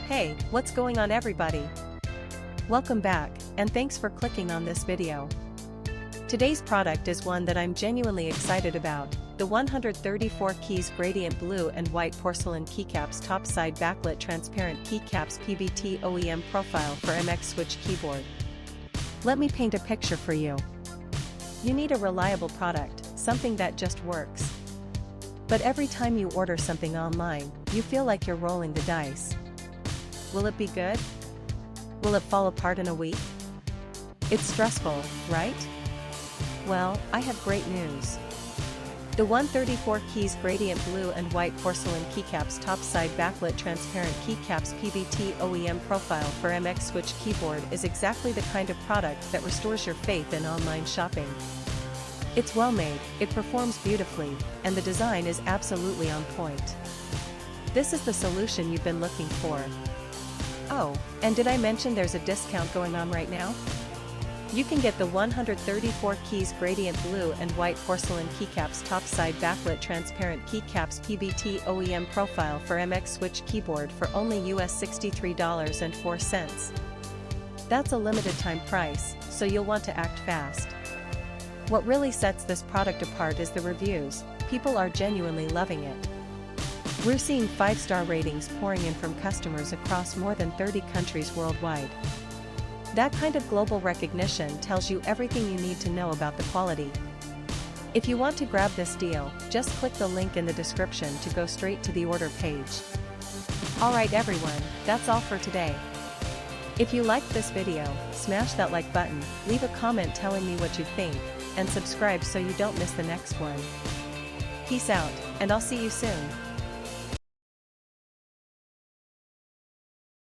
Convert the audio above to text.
Hey, what's going on everybody? Welcome back, and thanks for clicking on this video. Today's product is one that I'm genuinely excited about, the 134 keys gradient blue and white porcelain keycaps top-side backlit transparent keycaps PBT OEM profile for MX Switch keyboard. Let me paint a picture for you. You need a reliable product, something that just works. But every time you order something online, you feel like you're rolling the dice. Will it be good? Will it fall apart in a week? It's stressful, right? Well, I have great news. The 134 keys gradient blue and white porcelain keycaps top-side backlit transparent keycaps PBT OEM profile for MX Switch keyboard is exactly the kind of product that restores your faith in online shopping. It's well made, it performs beautifully, and the design is absolutely on point. This is the solution you've been looking for. Oh, and did I mention there's a discount going on right now? You can get the 134 keys gradient blue and white porcelain keycaps top-side backlit transparent keycaps PBT OEM profile for MX Switch keyboard for only US $63.04. That's a limited time price, so you'll want to act fast. What really sets this product apart is the reviews. People are genuinely loving it. We're seeing 5-star ratings pouring in from customers across more than 30 countries worldwide. That kind of global recognition tells you everything you need to know about the quality. If you want to grab this deal, just click the link in the description to go straight to the order page. Alright everyone, that's all for today. If you liked this video, smash that like button, leave a comment telling me what you think, and subscribe so you don't miss the next one. Peace out, and I'll see you soon.